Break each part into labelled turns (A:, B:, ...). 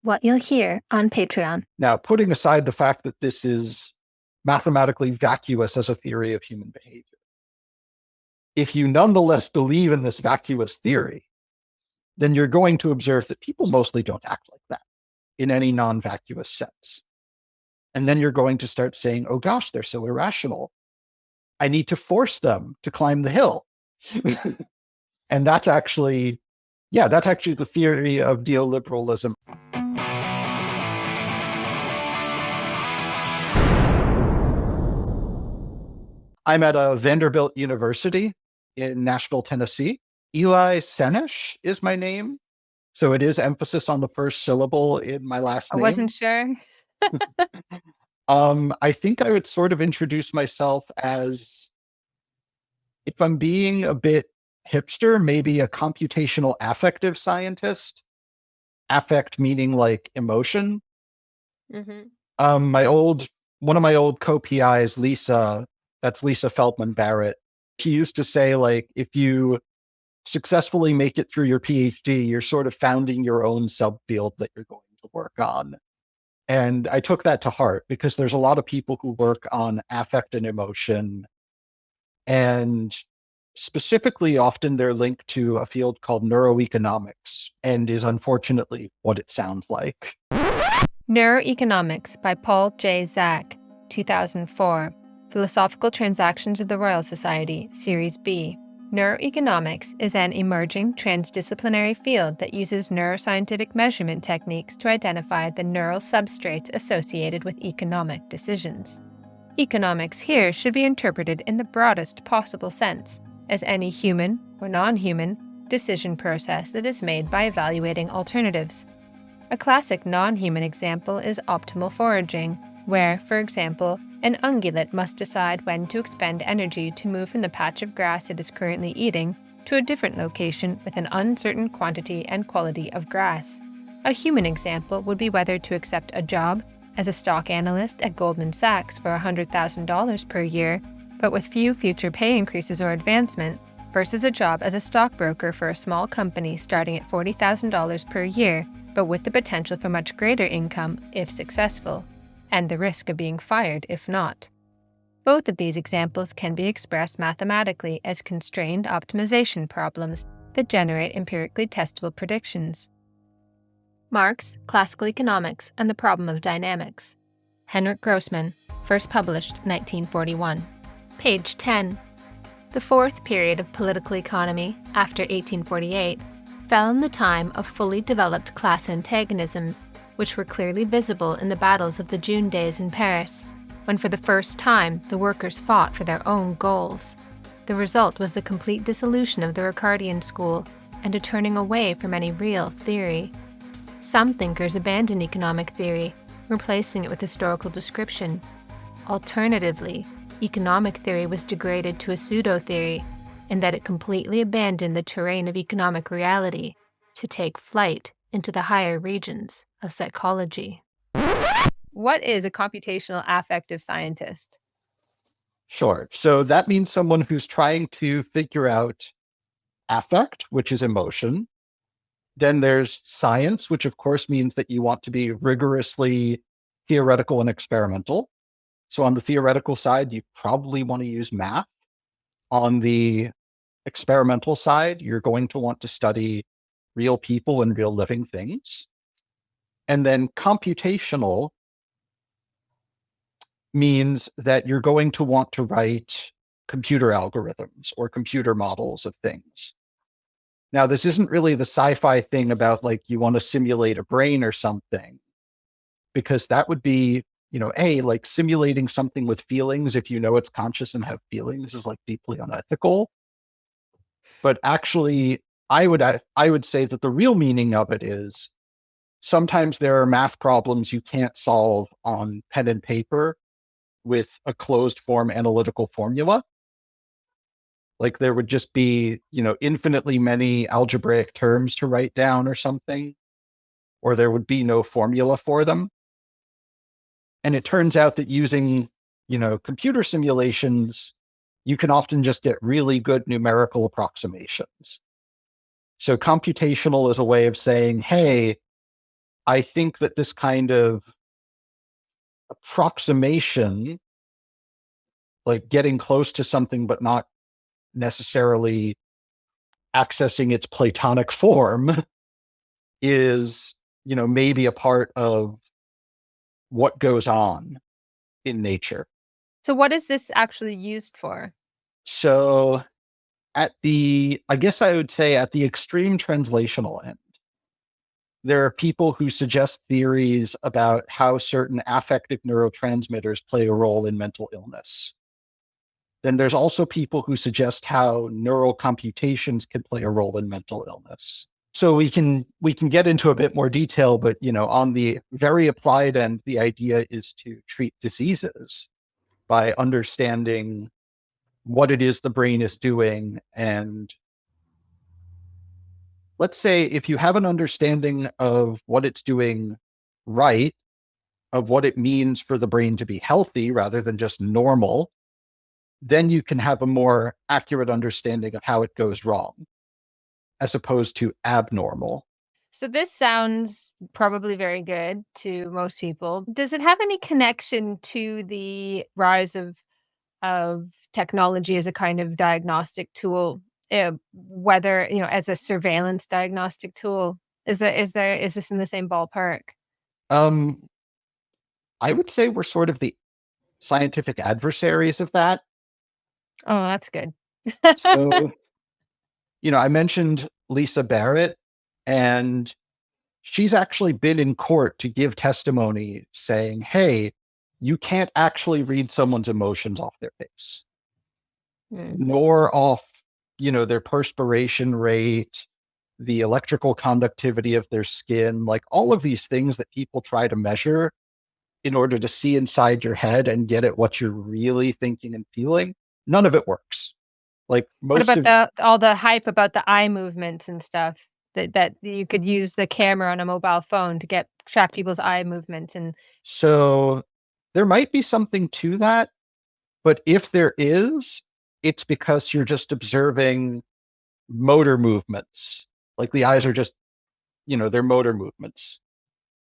A: what you'll hear on Patreon.
B: Now, putting aside the fact that this is mathematically vacuous as a theory of human behavior, if you nonetheless believe in this vacuous theory, then you're going to observe that people mostly don't act like that in any non-vacuous sense. And then you're going to start saying, oh gosh, they're so irrational. I need to force them to climb the hill. And that's actually the theory of neoliberalism. I'm at Vanderbilt University in Nashville, Tennessee. Eli Sennesh is my name. So it is emphasis on the first syllable in my last name.
A: I wasn't sure.
B: I think I would sort of introduce myself as, if I'm being a bit hipster, maybe a computational affective scientist. Affect meaning like emotion.
A: Mm-hmm.
B: One of my old co-PIs, Lisa, that's Lisa Feldman Barrett. She used to say, like, if you successfully make it through your PhD, you're sort of founding your own subfield that you're going to work on. And I took that to heart because there's a lot of people who work on affect and emotion. And specifically, often they're linked to a field called neuroeconomics and is unfortunately what it sounds like.
A: Neuroeconomics by Paul J. Zak, 2004. Philosophical Transactions of the Royal Society, Series B. Neuroeconomics is an emerging transdisciplinary field that uses neuroscientific measurement techniques to identify the neural substrates associated with economic decisions. Economics here should be interpreted in the broadest possible sense, as any human or non-human decision process that is made by evaluating alternatives. A classic non-human example is optimal foraging, where, for example, an ungulate must decide when to expend energy to move from the patch of grass it is currently eating to a different location with an uncertain quantity and quality of grass. A human example would be whether to accept a job as a stock analyst at Goldman Sachs for $100,000 per year, but with few future pay increases or advancement, versus a job as a stockbroker for a small company starting at $40,000 per year, but with the potential for much greater income if successful, and the risk of being fired if not. Both of these examples can be expressed mathematically as constrained optimization problems that generate empirically testable predictions. Marx, Classical Economics, and the Problem of Dynamics. Henrik Grossman, first published 1941. Page 10. The fourth period of political economy, after 1848, fell in the time of fully developed class antagonisms, which were clearly visible in the battles of the June days in Paris, when for the first time the workers fought for their own goals. The result was the complete dissolution of the Ricardian school and a turning away from any real theory. Some thinkers abandoned economic theory, replacing it with historical description. Alternatively, economic theory was degraded to a pseudo-theory, in that it completely abandoned the terrain of economic reality to take flight into the higher regions of psychology. What is a computational affective scientist?
B: Sure. So that means someone who's trying to figure out affect, which is emotion. Then there's science, which of course means that you want to be rigorously theoretical and experimental. So on the theoretical side, you probably want to use math. On the experimental side, you're going to want to study real people and real living things. And then computational means that you're going to want to write computer algorithms or computer models of things. Now, this isn't really the sci-fi thing about like you want to simulate a brain or something, because that would be, like simulating something with feelings, if you know it's conscious and have feelings, is like deeply unethical. But actually, I would say that the real meaning of it is sometimes there are math problems you can't solve on pen and paper with a closed form analytical formula. Like there would just be, infinitely many algebraic terms to write down or something, or there would be no formula for them. And it turns out that using, computer simulations, you can often just get really good numerical approximations. So computational is a way of saying, hey, I think that this kind of approximation, like getting close to something but not necessarily accessing its Platonic form, is, maybe a part of what goes on in nature.
A: So, what is this actually used for?
B: So I guess I would say at the extreme translational end, there are people who suggest theories about how certain affective neurotransmitters play a role in mental illness. Then there's also people who suggest how neural computations can play a role in mental illness. So we can get into a bit more detail, but on the very applied end, the idea is to treat diseases by understanding what it is the brain is doing. And let's say if you have an understanding of what it's doing right, of what it means for the brain to be healthy rather than just normal, then you can have a more accurate understanding of how it goes wrong, as opposed to abnormal.
A: So this sounds probably very good to most people. Does it have any connection to the rise of technology as a kind of diagnostic tool, whether as a surveillance diagnostic tool? Is this in the same ballpark?
B: Um, I would say we're sort of the scientific adversaries of that.
A: Oh, that's good.
B: So, I mentioned Lisa Barrett, and she's actually been in court to give testimony saying, hey, you can't actually read someone's emotions off their face, nor off, their perspiration rate, the electrical conductivity of their skin, like all of these things that people try to measure in order to see inside your head and get at what you're really thinking and feeling. None of it works. Like
A: What
B: most
A: about
B: of
A: all the hype about the eye movements and stuff that you could use the camera on a mobile phone to track people's eye movements and
B: So there might be something to that, but if there is, it's because you're just observing motor movements. Like the eyes are just, they're motor movements.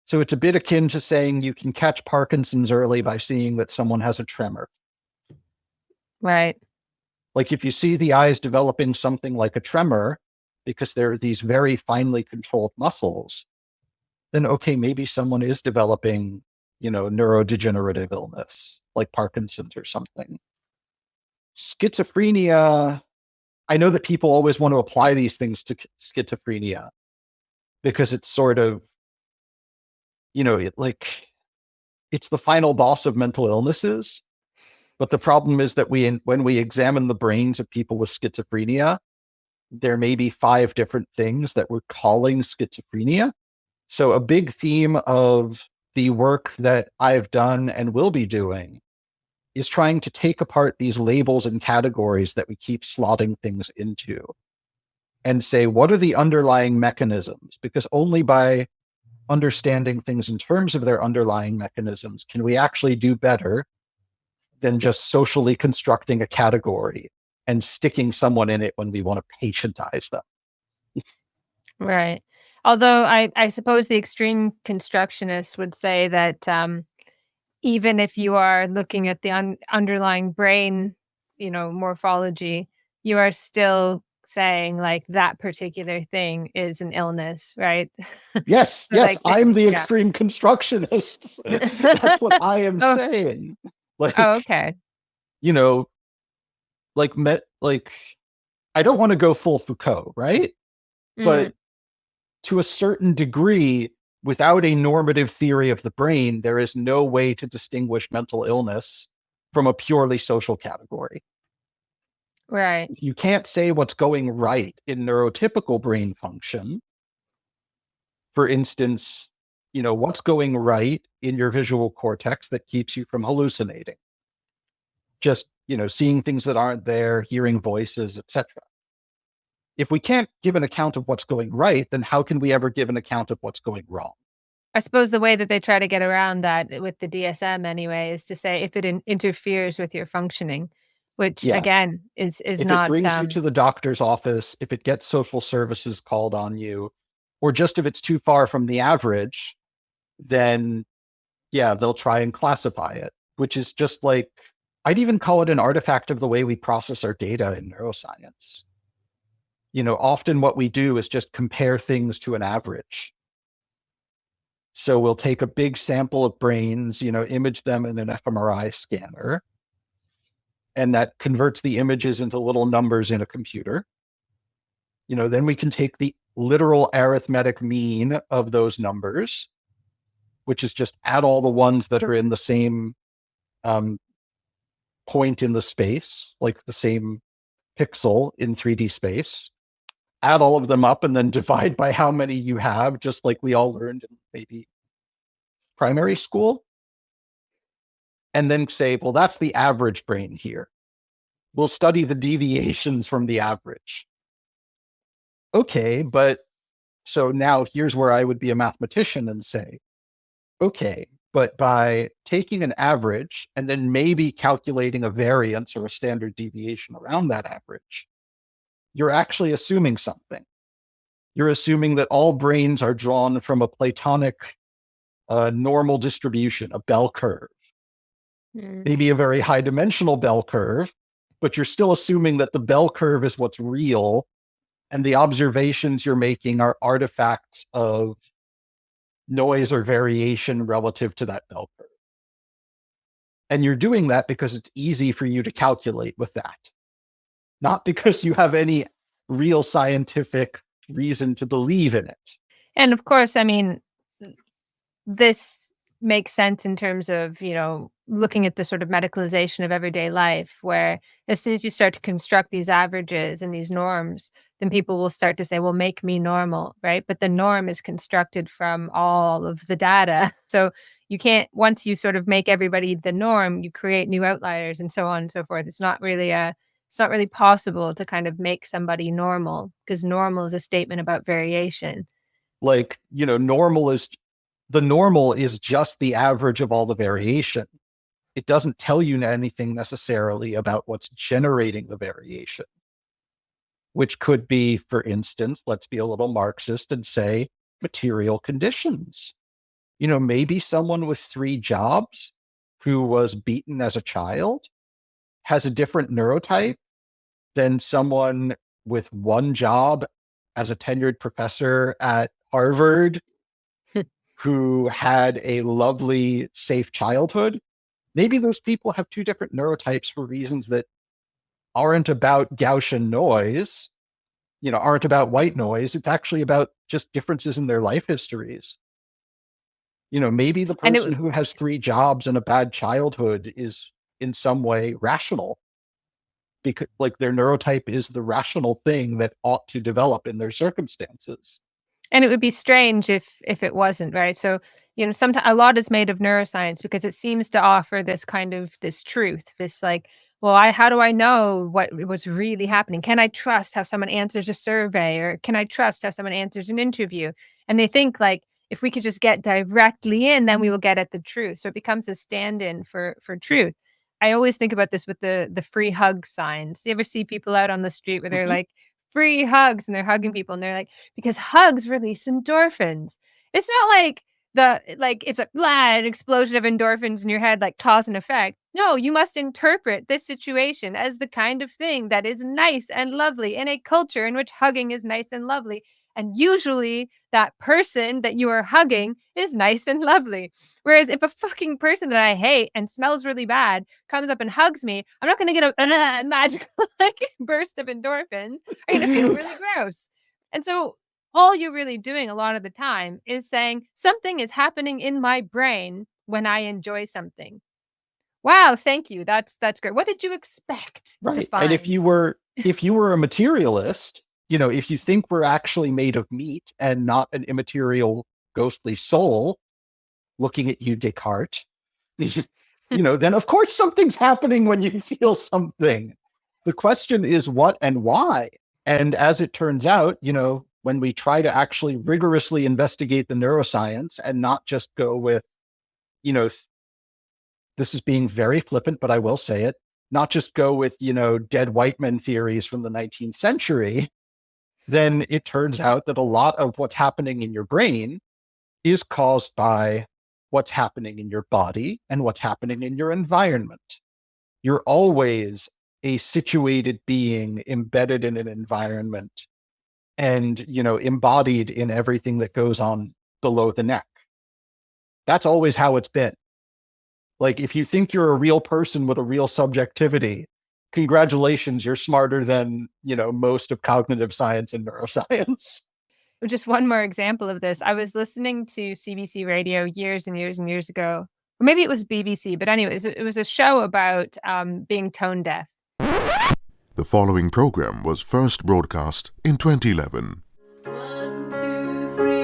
B: So it's a bit akin to saying you can catch Parkinson's early by seeing that someone has a tremor.
A: right.
B: Like if you see the eyes developing something like a tremor, because there are these very finely controlled muscles, then okay, maybe someone is developing, neurodegenerative illness like Parkinson's or something. Schizophrenia, I know that people always want to apply these things to schizophrenia because it's sort of, it's the final boss of mental illnesses. But the problem is that when we examine the brains of people with schizophrenia, there may be 5 different things that we're calling schizophrenia. So a big theme of the work that I've done and will be doing is trying to take apart these labels and categories that we keep slotting things into and say, what are the underlying mechanisms? Because only by understanding things in terms of their underlying mechanisms can we actually do better than just socially constructing a category and sticking someone in it when we want to patientize them.
A: Right. Although I suppose the extreme constructionists would say that even if you are looking at the underlying brain, morphology, you are still saying like that particular thing is an illness, right?
B: Yes,
A: So
B: yes,
A: like
B: I'm the
A: yeah.
B: extreme constructionist. That's what I am
A: Oh,
B: saying.
A: oh,
B: Like,
A: okay.
B: you know, like I don't want to go full Foucault, right?
A: Mm,
B: But to a certain degree, without a normative theory of the brain, there is no way to distinguish mental illness from a purely social category.
A: right.
B: You can't say what's going right in neurotypical brain function. For instance, what's going right in your visual cortex that keeps you from hallucinating? Just, seeing things that aren't there, hearing voices, etc. If we can't give an account of what's going right, then how can we ever give an account of what's going wrong?
A: I suppose the way that they try to get around that with the DSM anyway is to say if it interferes with your functioning, which
B: Yeah.
A: again is
B: If it
A: not
B: brings you to the doctor's office, if it gets social services called on you, or just if it's too far from the average, then yeah, they'll try and classify it, which is just like, I'd even call it an artifact of the way we process our data in neuroscience. Often what we do is just compare things to an average. So we'll take a big sample of brains, image them in an fMRI scanner, and that converts the images into little numbers in a computer. Then we can take the literal arithmetic mean of those numbers, which is just add all the ones that are in the same point in the space, like the same pixel in 3D space, add all of them up and then divide by how many you have, just like we all learned in maybe primary school. And then say, well, that's the average brain here. We'll study the deviations from the average. Okay, but so now here's where I would be a mathematician and say, okay, but by taking an average and then maybe calculating a variance or a standard deviation around that average, you're actually assuming something. You're assuming that all brains are drawn from a Platonic normal distribution, a bell curve, maybe a very high dimensional bell curve, but you're still assuming that the bell curve is what's real, and the observations you're making are artifacts of noise or variation relative to that bell curve. And you're doing that because it's easy for you to calculate with that, not because you have any real scientific reason to believe in it.
A: And of course, I mean, this makes sense in terms of, looking at the sort of medicalization of everyday life, where as soon as you start to construct these averages and these norms, then people will start to say, well, make me normal, right? But the norm is constructed from all of the data. So you can't, once you sort of make everybody the norm, you create new outliers and so on and so forth. It's not really possible to kind of make somebody normal, because normal is a statement about variation.
B: Like, normal is just the average of all the variation. It doesn't tell you anything necessarily about what's generating the variation, which could be, for instance, let's be a little Marxist and say material conditions. Maybe someone with 3 jobs who was beaten as a child has a different neurotype than someone with 1 job as a tenured professor at Harvard who had a lovely, safe childhood. Maybe those people have 2 different neurotypes for reasons that aren't about Gaussian noise, aren't about white noise. It's actually about just differences in their life histories. Maybe the person who has 3 jobs and a bad childhood is in some way rational, because like their neurotype is the rational thing that ought to develop in their circumstances.
A: And it would be strange if it wasn't, right? So, sometimes a lot is made of neuroscience because it seems to offer this kind of this truth, this like, well, how do I know what's really happening? Can I trust how someone answers a survey, or can I trust how someone answers an interview? And they think like, if we could just get directly in, then we will get at the truth. So it becomes a stand-in for truth. I always think about this with the free hug signs. You ever see people out on the street where they're like, free hugs, and they're hugging people, and they're like, because hugs release endorphins. It's not like it's a an explosion of endorphins in your head, like cause and effect. No, you must interpret this situation as the kind of thing that is nice and lovely in a culture in which hugging is nice and lovely. And usually that person that you are hugging is nice and lovely. Whereas if a fucking person that I hate and smells really bad comes up and hugs me, I'm not going to get a magical like burst of endorphins. I'm going to feel really gross. And so all you're really doing a lot of the time is saying something is happening in my brain when I enjoy something. Wow, thank you. That's great. What did you expect to
B: Right.
A: find?
B: And if you were a materialist, if you think we're actually made of meat and not an immaterial ghostly soul, looking at you, Descartes, then of course something's happening when you feel something. The question is what and why. And as it turns out, when we try to actually rigorously investigate the neuroscience and not just go with, this is being very flippant, but I will say it, not just go with, dead white men theories from the 19th century, then it turns out that a lot of what's happening in your brain is caused by what's happening in your body and what's happening in your environment. You're always a situated being embedded in an environment and, embodied in everything that goes on below the neck. That's always how it's been. Like, if you think you're a real person with a real subjectivity, congratulations, you're smarter than, most of cognitive science and neuroscience.
A: Just one more example of this. I was listening to CBC radio years and years and years ago, or maybe it was BBC, but anyways, it was a show about being tone deaf.
C: The following program was first broadcast in 2011.
D: 1, 2, 3.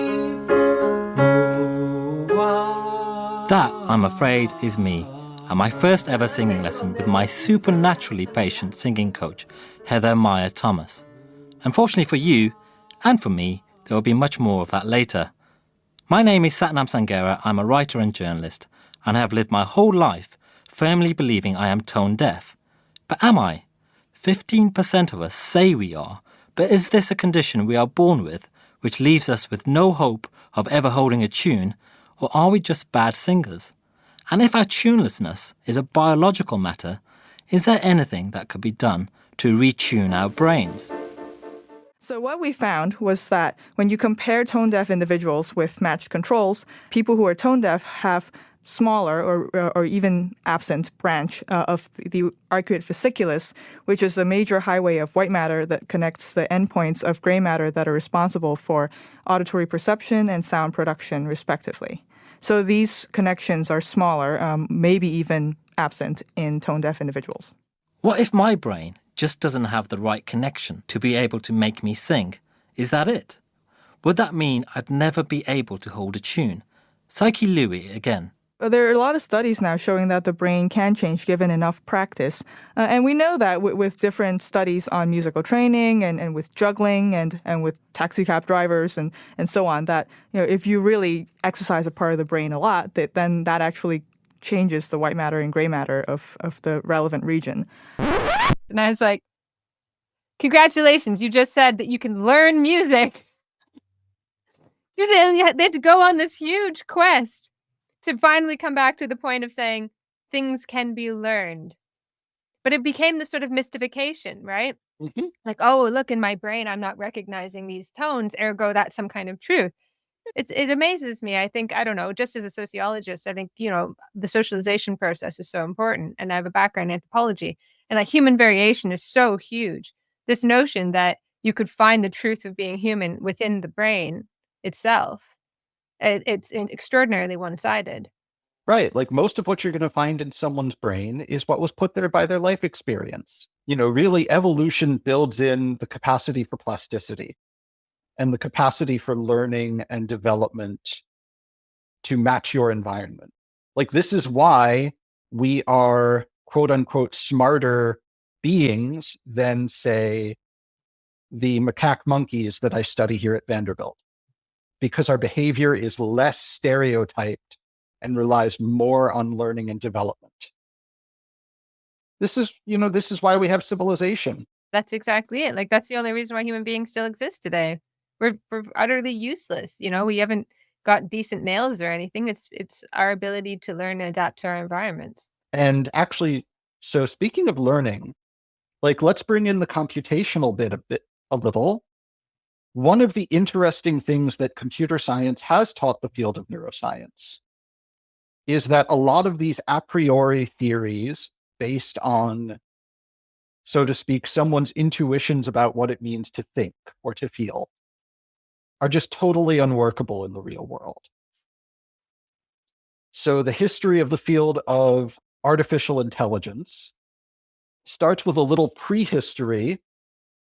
E: That, I'm afraid, is me, and my first ever singing lesson with my supernaturally patient singing coach, Heather Meyer Thomas. Unfortunately for you, and for me, there will be much more of that later. My name is Satnam Sangera. I'm a writer and journalist, and I have lived my whole life firmly believing I am tone deaf. But am I? 15% of us say we are, but is this a condition we are born with, which leaves us with no hope of ever holding a tune, or are we just bad singers? And if our tunelessness is a biological matter, is there anything that could be done to retune our brains?
F: So what we found was that when you compare tone-deaf individuals with matched controls, people who are tone-deaf have smaller or even absent branch of the arcuate fasciculus, which is a major highway of white matter that connects the endpoints of gray matter that are responsible for auditory perception and sound production, respectively. So these connections are smaller, maybe even absent in tone-deaf individuals.
E: What if my brain just doesn't have the right connection to be able to make me sing? Is that it? Would that mean I'd never be able to hold a tune? Psyche Louis again.
F: There are a lot of studies now showing that the brain can change given enough practice. And we know that with different studies on musical training and with juggling and with taxi cab drivers and so on, that if you really exercise a part of the brain a lot, then that actually changes the white matter and gray matter of the relevant region.
A: And I was like, congratulations, you just said that you can learn music. They had to go on this huge quest to finally come back to the point of saying things can be learned. But it became this sort of mystification, right?
B: Mm-hmm.
A: Like, oh, look, in my brain, I'm not recognizing these tones, ergo that's some kind of truth. It amazes me. I think, I don't know, just as a sociologist, I think, the socialization process is so important. And I have a background in anthropology. And like human variation is so huge. This notion that you could find the truth of being human within the brain itself, it's extraordinarily one-sided.
B: Right. Like most of what you're going to find in someone's brain is what was put there by their life experience. Really evolution builds in the capacity for plasticity and the capacity for learning and development to match your environment. Like this is why we are quote unquote smarter beings than, say, the macaque monkeys that I study here at Vanderbilt, because our behavior is less stereotyped and relies more on learning and development. This is why we have civilization.
A: That's exactly it. Like that's the only reason why human beings still exist today. We're utterly useless. We haven't got decent nails or anything. It's our ability to learn and adapt to our environments.
B: And actually, so speaking of learning, like let's bring in the computational bit a little. One of the interesting things that computer science has taught the field of neuroscience is that a lot of these a priori theories based on, so to speak, someone's intuitions about what it means to think or to feel are just totally unworkable in the real world. So the history of the field of artificial intelligence starts with a little prehistory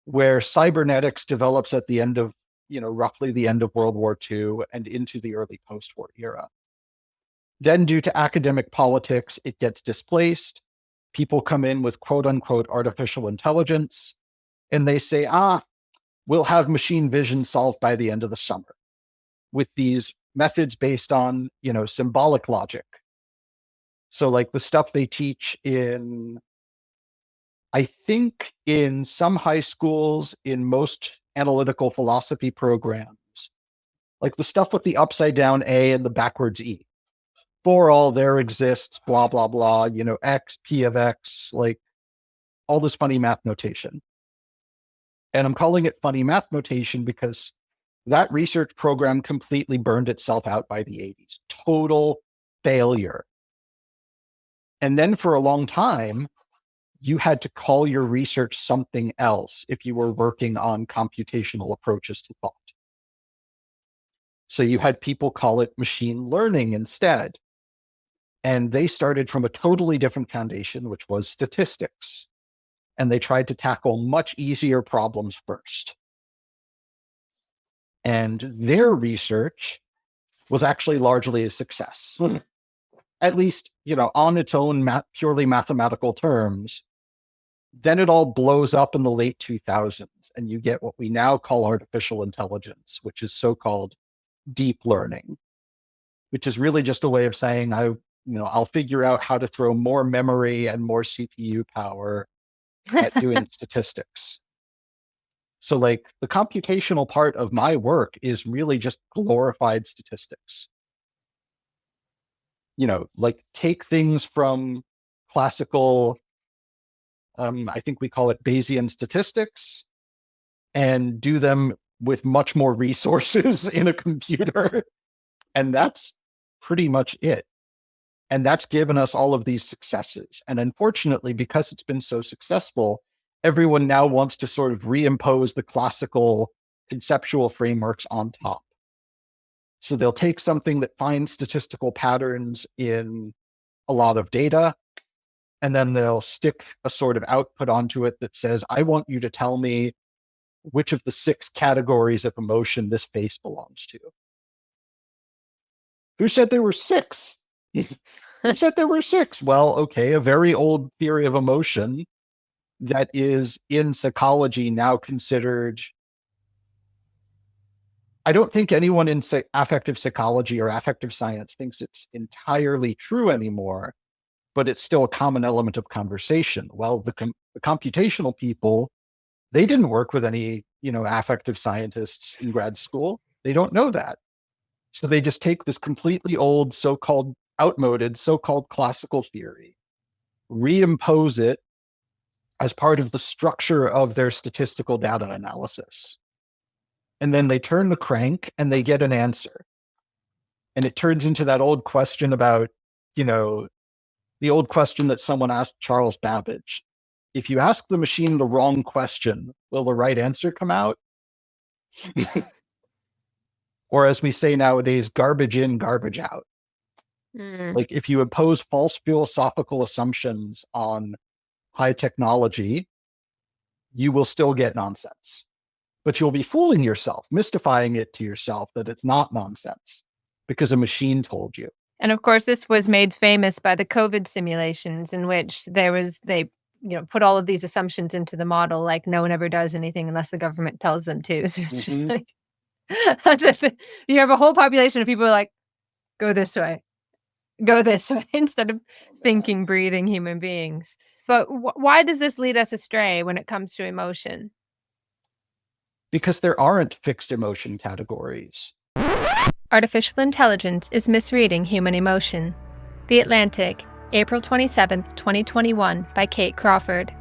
B: where cybernetics develops at the end of, roughly the end of World War II and into the early post-war era. Then due to academic politics, it gets displaced. People come in with quote unquote artificial intelligence, and they say, we'll have machine vision solved by the end of the summer with these methods based on, symbolic logic. So like the stuff they teach in, I think in some high schools, in most analytical philosophy programs, like the stuff with the upside down A and the backwards E. For all there exists, blah, blah, blah, X, P of X, like all this funny math notation. And I'm calling it funny math notation because that research program completely burned itself out by the 80s. Total failure. And then for a long time, you had to call your research something else if you were working on computational approaches to thought. So you had people call it machine learning instead. And they started from a totally different foundation, which was statistics. And they tried to tackle much easier problems first. And their research was actually largely a success. At least, on its own purely mathematical terms. Then it all blows up in the late 2000s, and you get what we now call artificial intelligence, which is so-called deep learning, which is really just a way of saying, I'll figure out how to throw more memory and more CPU power at doing statistics. So like the computational part of my work is really just glorified statistics. Like take things from classical, I think we call it Bayesian statistics, and do them with much more resources in a computer. And that's pretty much it. And that's given us all of these successes. And unfortunately, because it's been so successful, everyone now wants to sort of reimpose the classical conceptual frameworks on top. So they'll take something that finds statistical patterns in a lot of data, and then they'll stick a sort of output onto it that says, I want you to tell me which of the 6 categories of emotion this face belongs to. Who said there were 6? Who said there were 6? Well, okay, a very old theory of emotion that is in psychology now considered. I don't think anyone in affective psychology or affective science thinks it's entirely true anymore, but it's still a common element of conversation. Well, the computational people, they didn't work with any, affective scientists in grad school. They don't know that. So they just take this completely old, so-called outmoded, so-called classical theory, reimpose it as part of the structure of their statistical data analysis. And then they turn the crank and they get an answer. And it turns into that old question about, the old question that someone asked Charles Babbage. If you ask the machine the wrong question, will the right answer come out? Or as we say nowadays, garbage in, garbage out. Like if you impose false philosophical assumptions on high technology, you will still get nonsense. But you'll be fooling yourself, mystifying it to yourself that it's not nonsense because a machine told you.
A: And of course, this was made famous by the COVID simulations in which they put all of these assumptions into the model, like no one ever does anything unless the government tells them to. So it's just like, you have a whole population of people who are like, go this way, instead of thinking, breathing human beings. But why does this lead us astray when it comes to emotion?
B: Because there aren't fixed emotion categories.
A: Artificial intelligence is misreading human emotion. The Atlantic, April 27th, 2021, by Kate Crawford.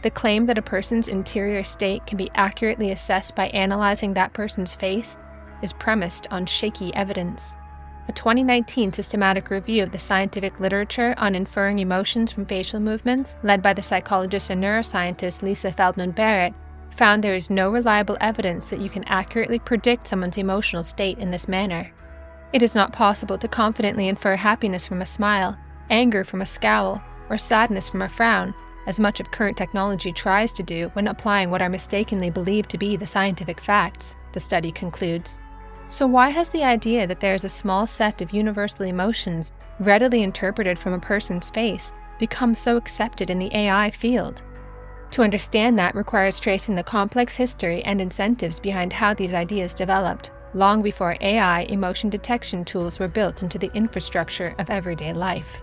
A: The claim that a person's interior state can be accurately assessed by analyzing that person's face is premised on shaky evidence. A 2019 systematic review of the scientific literature on inferring emotions from facial movements, led by the psychologist and neuroscientist Lisa Feldman-Barrett, found there is no reliable evidence that you can accurately predict someone's emotional state in this manner. It is not possible to confidently infer happiness from a smile, anger from a scowl, or sadness from a frown, as much of current technology tries to do when applying what are mistakenly believed to be the scientific facts, the study concludes. So why has the idea that there is a small set of universal emotions readily interpreted from a person's face become so accepted in the AI field? To understand that requires tracing the complex history and incentives behind how these ideas developed, long before AI emotion detection tools were built into the infrastructure of everyday life.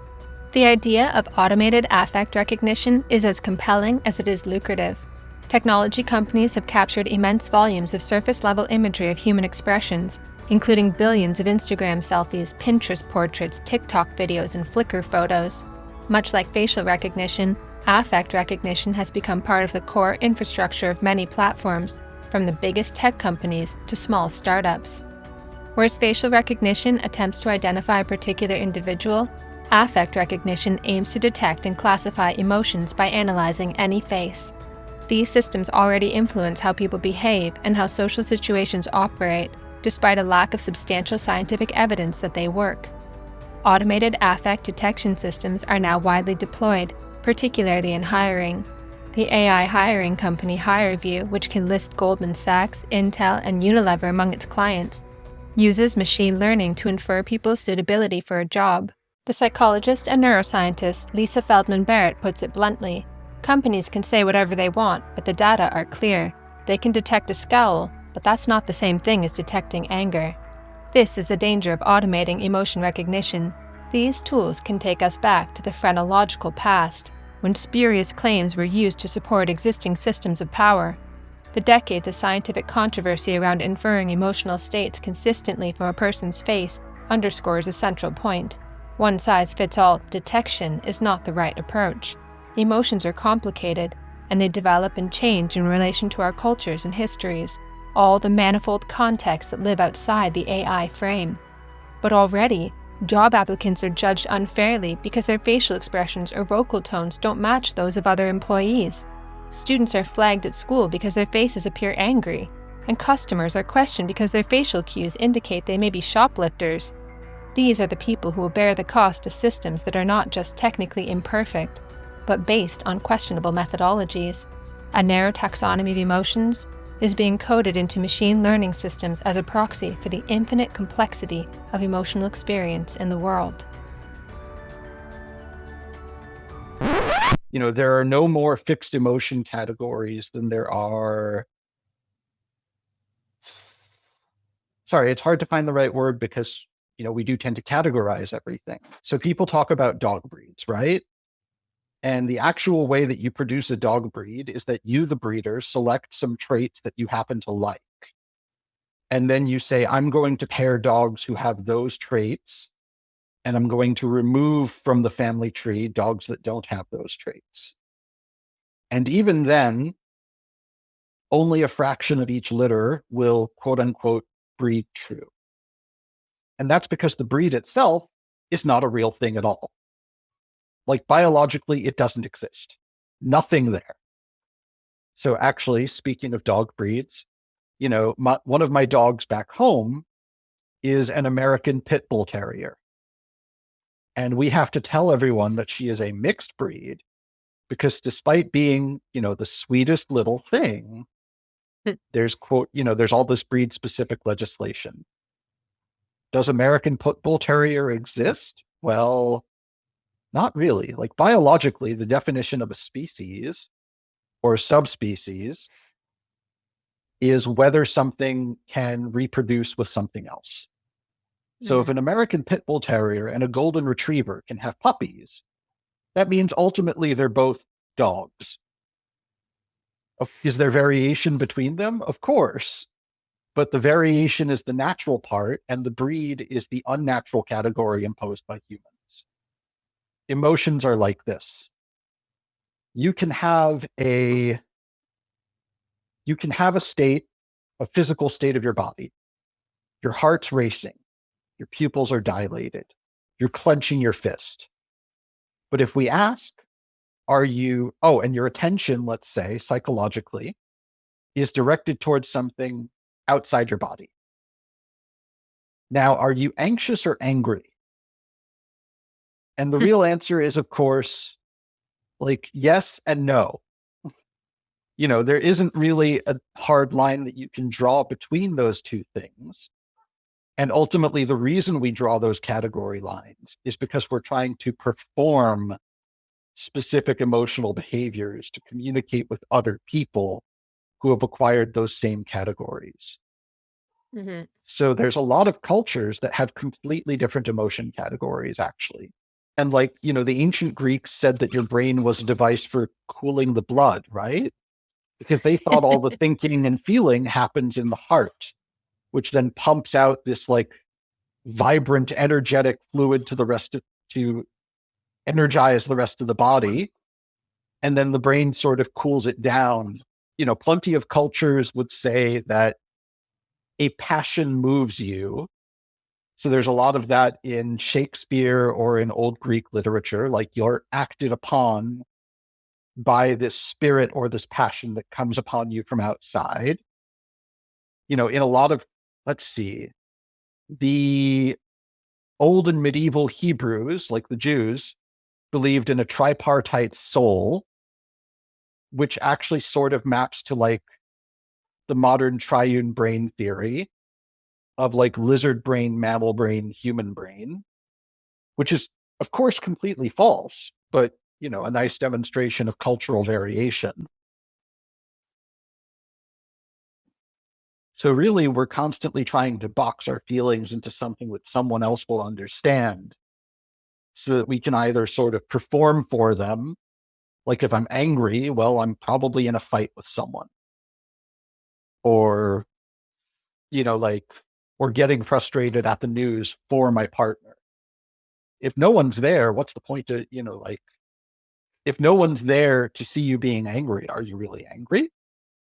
A: The idea of automated affect recognition is as compelling as it is lucrative. Technology companies have captured immense volumes of surface-level imagery of human expressions, including billions of Instagram selfies, Pinterest portraits, TikTok videos, and Flickr photos. Much like facial recognition, affect recognition has become part of the core infrastructure of many platforms, from the biggest tech companies to small startups. Whereas facial recognition attempts to identify a particular individual, affect recognition aims to detect and classify emotions by analyzing any face. These systems already influence how people behave and how social situations operate, despite a lack of substantial scientific evidence that they work. Automated affect detection systems are now widely deployed, particularly in hiring. The AI hiring company HireVue, which can list Goldman Sachs, Intel, and Unilever among its clients, uses machine learning to infer people's suitability for a job. The psychologist and neuroscientist Lisa Feldman Barrett puts it bluntly: companies can say whatever they want, but the data are clear. They can detect a scowl, but that's not the same thing as detecting anger. This is the danger of automating emotion recognition. These tools can take us back to the phrenological past, when spurious claims were used to support existing systems of power. The decades of scientific controversy around inferring emotional states consistently from a person's face underscores a central point. One-size-fits-all detection is not the right approach. Emotions are complicated, and they develop and change in relation to our cultures and histories, all the manifold contexts that live outside the AI frame. But already, job applicants are judged unfairly because their facial expressions or vocal tones don't match those of other employees. Students are flagged at school because their faces appear angry, and customers are questioned because their facial cues indicate they may be shoplifters. These are the people who will bear the cost of systems that are not just technically imperfect, but based on questionable methodologies. A narrow taxonomy of emotions is being coded into machine learning systems as a proxy for the infinite complexity of emotional experience in the world.
B: There are no more fixed emotion categories than there are. Sorry, it's hard to find the right word because, we do tend to categorize everything. So people talk about dog breeds, right? And the actual way that you produce a dog breed is that you, the breeder, select some traits that you happen to like. And then you say, I'm going to pair dogs who have those traits, and I'm going to remove from the family tree dogs that don't have those traits. And even then, only a fraction of each litter will, quote unquote, breed true. And that's because the breed itself is not a real thing at all. Like biologically, it doesn't exist. Nothing there. So actually, speaking of dog breeds, one of my dogs back home is an American Pit Bull Terrier. And we have to tell everyone that she is a mixed breed because despite being, the sweetest little thing, there's there's all this breed specific legislation. Does American Pit Bull Terrier exist? Well, not really. Like biologically, the definition of a species or a subspecies is whether something can reproduce with something else. So if an American Pit Bull Terrier and a Golden Retriever can have puppies, that means ultimately they're both dogs. Is there variation between them? Of course. But the variation is the natural part, and the breed is the unnatural category imposed by humans. Emotions are like this. You can have a state, a physical state of your body. Your heart's racing. Your pupils are dilated. You're clenching your fist. But if we ask, and your attention, let's say, psychologically, is directed towards something outside your body. Now, are you anxious or angry? And the real answer is, of course, yes and no. There isn't really a hard line that you can draw between those two things. And ultimately, the reason we draw those category lines is because we're trying to perform specific emotional behaviors to communicate with other people who have acquired those same categories.
A: Mm-hmm.
B: So there's a lot of cultures that have completely different emotion categories, actually. And the ancient Greeks said that your brain was a device for cooling the blood, right? Because they thought all the thinking and feeling happens in the heart. which then pumps out this like vibrant, energetic fluid to energize the rest of the body. And then the brain sort of cools it down. Plenty of cultures would say that a passion moves you. So there's a lot of that in Shakespeare or in old Greek literature, like you're acted upon by this spirit or this passion that comes upon you from outside. In a lot of, let's see, the old and medieval Hebrews, like the Jews, believed in a tripartite soul, which actually sort of maps to like the modern triune brain theory of like lizard brain, mammal brain, human brain, which is, of course, completely false, but, a nice demonstration of cultural variation. So really, we're constantly trying to box our feelings into something that someone else will understand so that we can either sort of perform for them. Like if I'm angry, well, I'm probably in a fight with someone. Or, or getting frustrated at the news for my partner. If no one's there, what's the point of, if no one's there to see you being angry, are you really angry?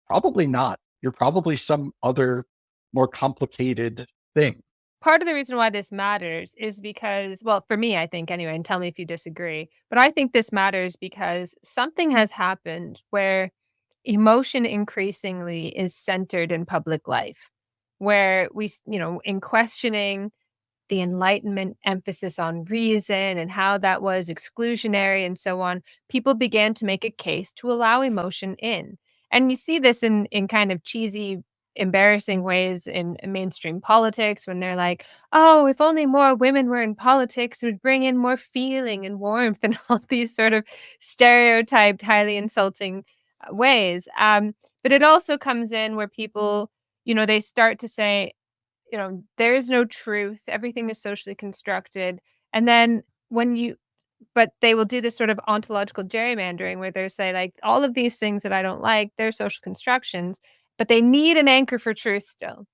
B: Probably not. You're probably some other more complicated thing.
A: Part of the reason why this matters is because, well, for me, I think anyway, and tell me if you disagree, but I think this matters because something has happened where emotion increasingly is centered in public life, where in questioning the Enlightenment emphasis on reason and how that was exclusionary and so on, people began to make a case to allow emotion in. And you see this in kind of cheesy, embarrassing ways in mainstream politics when they're like, oh, if only more women were in politics, it would bring in more feeling and warmth and all these sort of stereotyped, highly insulting ways. But it also comes in where people, they start to say, there is no truth. Everything is socially constructed. And then but they will do this sort of ontological gerrymandering where they say like all of these things that I don't like, they're social constructions, but they need an anchor for truth still.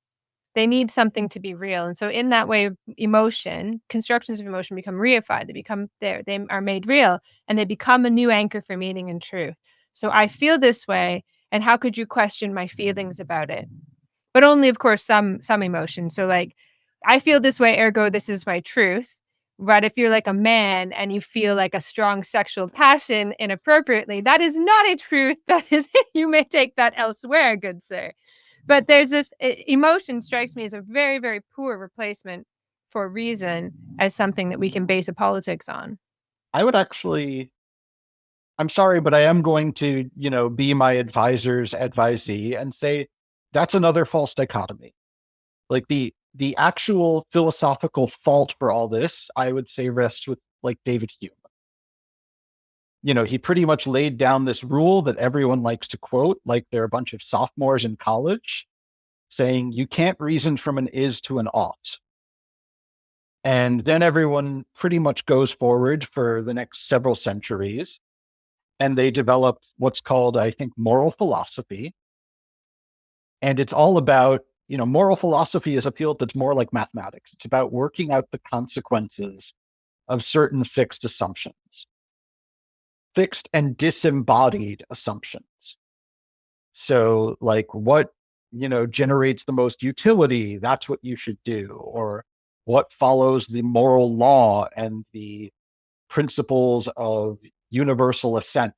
A: They need something to be real. And so in that way, constructions of emotion become reified. They become there. They are made real and they become a new anchor for meaning and truth. So I feel this way. And how could you question my feelings about it? But only, of course, some emotion. So like, I feel this way, ergo, this is my truth. But if you're like a man and you feel like a strong sexual passion inappropriately, that is not a truth. That is, you may take that elsewhere, good sir. But there's this emotion strikes me as a very, very poor replacement for reason as something that we can base a politics on.
B: I would actually, I'm sorry, but I am going to, be my advisor's advisee and say that's another false dichotomy. Like the actual philosophical fault for all this, I would say rests with like David Hume. He pretty much laid down this rule that everyone likes to quote, like they're a bunch of sophomores in college, saying you can't reason from an is to an ought. And then everyone pretty much goes forward for the next several centuries, and they develop what's called, I think, moral philosophy. And it's all about, moral philosophy is a field that's more like mathematics. It's about working out the consequences of certain fixed assumptions, fixed and disembodied assumptions. So like what, generates the most utility, that's what you should do, or what follows the moral law and the principles of universal assent.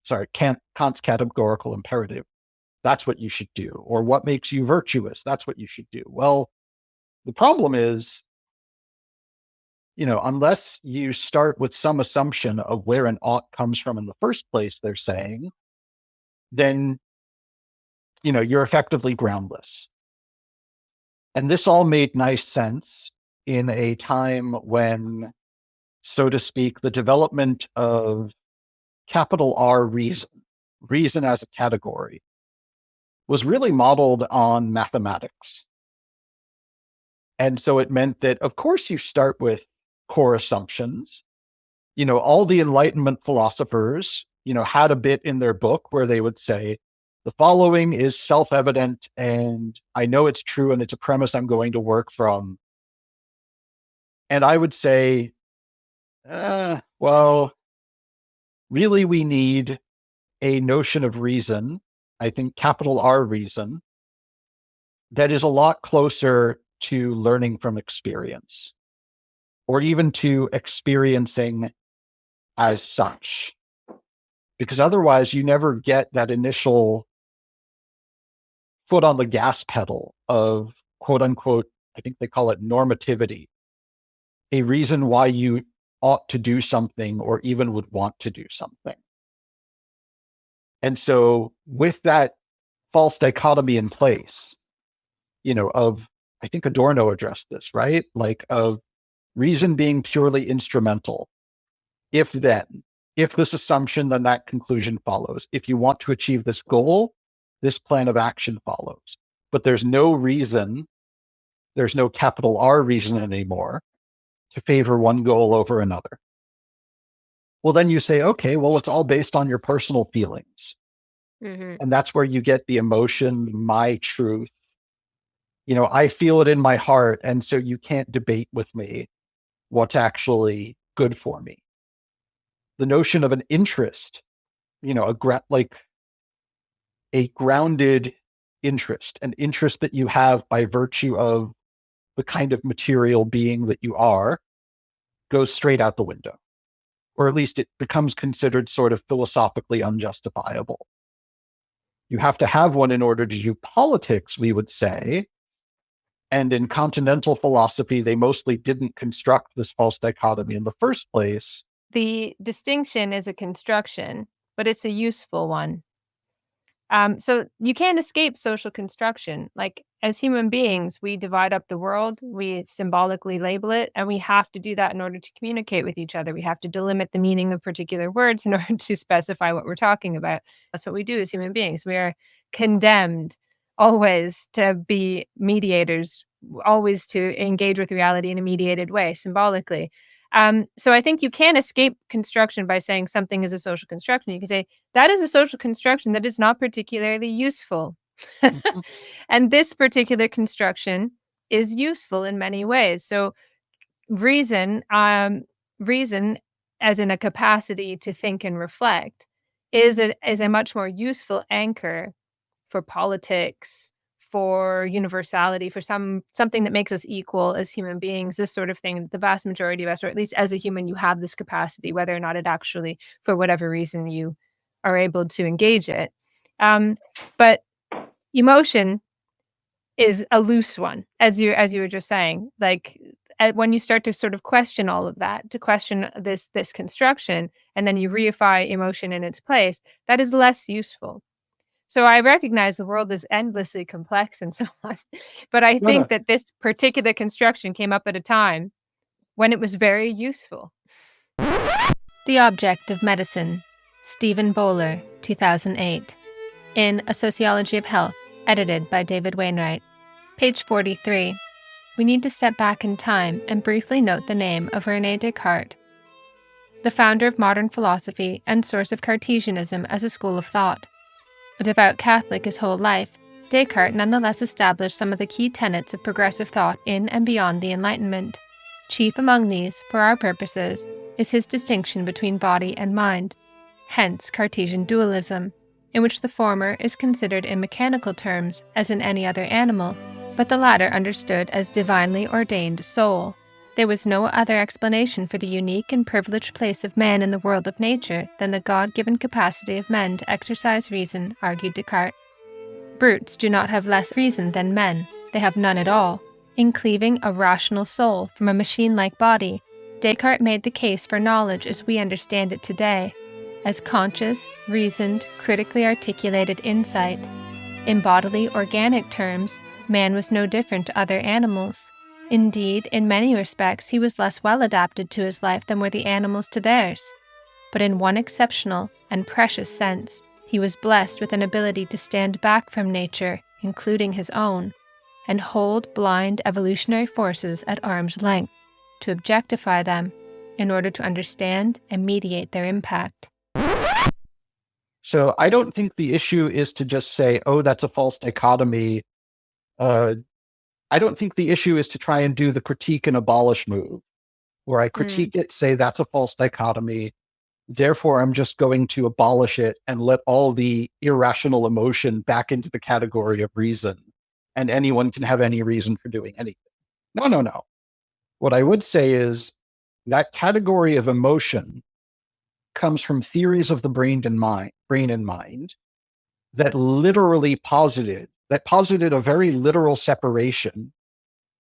B: Sorry, Kant's categorical imperative. That's what you should do. Or what makes you virtuous? That's what you should do. Well, the problem is, unless you start with some assumption of where an ought comes from in the first place, they're saying, then, you're effectively groundless. And this all made nice sense in a time when, so to speak, the development of capital R reason as a category, was really modeled on mathematics. And so it meant that, of course, you start with core assumptions. All the Enlightenment philosophers, had a bit in their book where they would say, The following is self-evident, and I know it's true, and it's a premise I'm going to work from. And I would say, well, really we need a notion of reason, I think capital R reason, that is a lot closer to learning from experience, or even to experiencing as such. Because otherwise you never get that initial foot on the gas pedal of quote unquote, I think they call it normativity, a reason why you ought to do something or even would want to do something. And so with that false dichotomy in place, of, I think Adorno addressed this, right? Like of reason being purely instrumental. If this assumption, then that conclusion follows. If you want to achieve this goal, this plan of action follows. But there's no reason, there's no capital R reason anymore to favor one goal over another. Well, then you say, okay, well, it's all based on your personal feelings.
A: Mm-hmm.
B: And that's where you get the emotion, my truth. I feel it in my heart. And so you can't debate with me what's actually good for me. The notion of an interest, a grounded interest, an interest that you have by virtue of the kind of material being that you are, goes straight out the window. Or at least it becomes considered sort of philosophically unjustifiable. You have to have one in order to do politics, we would say. And in continental philosophy, they mostly didn't construct this false dichotomy in the first place.
A: The distinction is a construction, but it's a useful one. So you can't escape social construction. Like as human beings, we divide up the world, we symbolically label it, and we have to do that in order to communicate with each other. We have to delimit the meaning of particular words in order to specify what we're talking about. That's what we do as human beings. We are condemned always to be mediators, always to engage with reality in a mediated way, symbolically. So I think you can't escape construction by saying something is a social construction. You can say that is a social construction that is not particularly useful. And this particular construction is useful in many ways. So reason as in a capacity to think and reflect is a much more useful anchor for politics, for universality, for something that makes us equal as human beings, this sort of thing. The vast majority of us, or at least as a human, you have this capacity, whether or not it actually, for whatever reason, you are able to engage it. But emotion is a loose one, as you were just saying. Like when you start to sort of question all of that, to question this construction, and then you reify emotion in its place, that is less useful. So I recognize the world is endlessly complex and so on, but I think that this particular construction came up at a time when it was very useful.
G: The Object of Medicine, Stephen Bowler, 2008. In A Sociology of Health, edited by David Wainwright. Page 43. We need to step back in time and briefly note the name of René Descartes, the founder of modern philosophy and source of Cartesianism as a school of thought. A devout Catholic his whole life, Descartes nonetheless established some of the key tenets of progressive thought in and beyond the Enlightenment. Chief among these, for our purposes, is his distinction between body and mind, hence Cartesian dualism, in which the former is considered in mechanical terms as in any other animal, but the latter understood as divinely ordained soul. There was no other explanation for the unique and privileged place of man in the world of nature than the God-given capacity of men to exercise reason, argued Descartes. Brutes do not have less reason than men, they have none at all. In cleaving a rational soul from a machine-like body, Descartes made the case for knowledge as we understand it today, as conscious, reasoned, critically articulated insight. In bodily, organic terms, man was no different to other animals. Indeed, in many respects, he was less well adapted to his life than were the animals to theirs. But in one exceptional and precious sense, he was blessed with an ability to stand back from nature, including his own, and hold blind evolutionary forces at arm's length, to objectify them, in order to understand and mediate their impact.
B: So I don't think the issue is to just say, oh, that's a false dichotomy. I don't think the issue is to try and do the critique and abolish move, where I critique it, say that's a false dichotomy. Therefore, I'm just going to abolish it and let all the irrational emotion back into the category of reason. And anyone can have any reason for doing anything. No. What I would say is that category of emotion comes from theories of the brain and mind that literally posited a very literal separation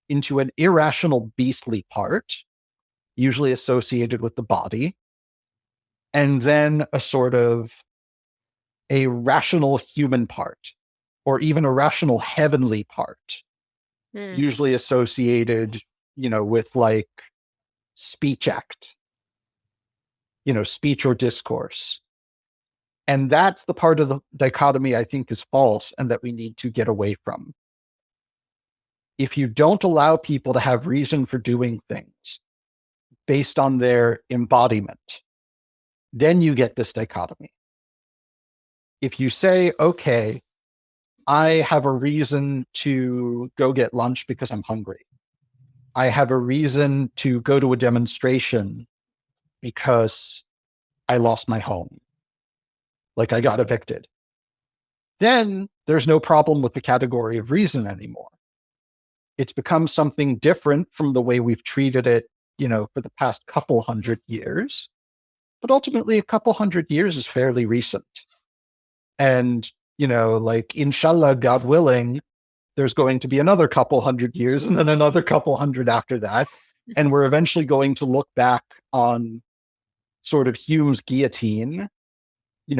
B: into an irrational beastly part, usually associated with the body, and then a sort of a rational human part, or even a rational heavenly part, usually associated, with like speech act, speech or discourse. And that's the part of the dichotomy I think is false and that we need to get away from. If you don't allow people to have reason for doing things based on their embodiment, then you get this dichotomy. If you say, okay, I have a reason to go get lunch because I'm hungry. I have a reason to go to a demonstration because I lost my home. Like I got evicted. Then there's no problem with the category of reason anymore. It's become something different from the way we've treated it, for the past couple hundred years. But ultimately, a couple hundred years is fairly recent. And, like, inshallah, God willing, there's going to be another couple hundred years and then another couple hundred after that. And we're eventually going to look back on sort of Hume's guillotine,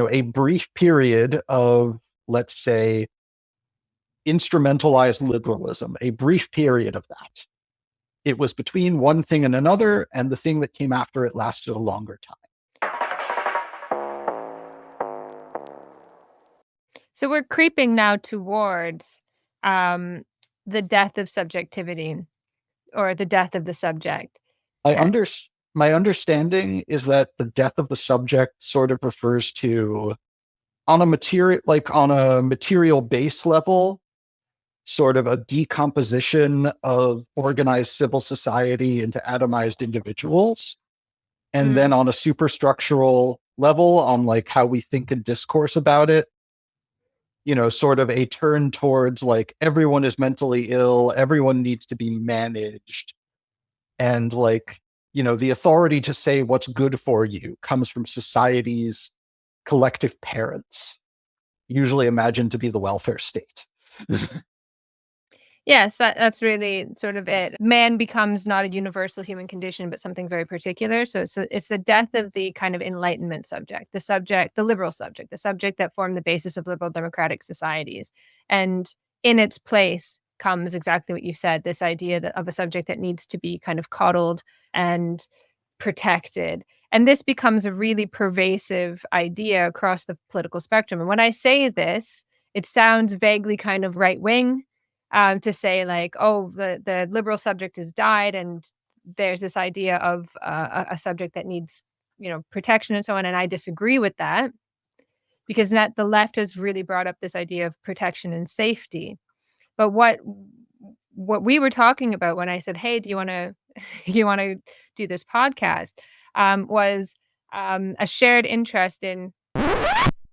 B: a brief period of, let's say, instrumentalized liberalism, a brief period of that. It was between one thing and another, and the thing that came after it lasted a longer time.
A: So we're creeping now towards the death of subjectivity, or the death of the subject.
B: My understanding is that the death of the subject sort of refers to, on a material base level, sort of a decomposition of organized civil society into atomized individuals. And then on a superstructural level, on like how we think and discourse about it, sort of a turn towards like everyone is mentally ill, everyone needs to be managed. And like, the authority to say what's good for you comes from society's collective parents, usually imagined to be the welfare state.
A: Yes, that's really sort of it. Man becomes not a universal human condition, but something very particular. So it's the death of the kind of Enlightenment subject, the liberal subject, the subject that formed the basis of liberal democratic societies. And in its place comes exactly what you said, this idea of a subject that needs to be kind of coddled and protected. And this becomes a really pervasive idea across the political spectrum. And when I say this, it sounds vaguely kind of right-wing, to say like, oh, the liberal subject has died, and there's this idea of a subject that needs, protection and so on. And I disagree with that, because the left has really brought up this idea of protection and safety. But what we were talking about when I said, hey, do you want to do this podcast, was a shared interest in.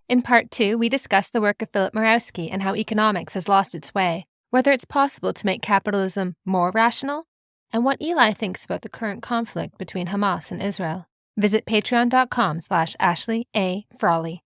G: In part 2, we discuss the work of Philip Mirowski and how economics has lost its way, whether it's possible to make capitalism more rational, and what Eli thinks about the current conflict between Hamas and Israel. Visit patreon.com/Ashley A. Frawley.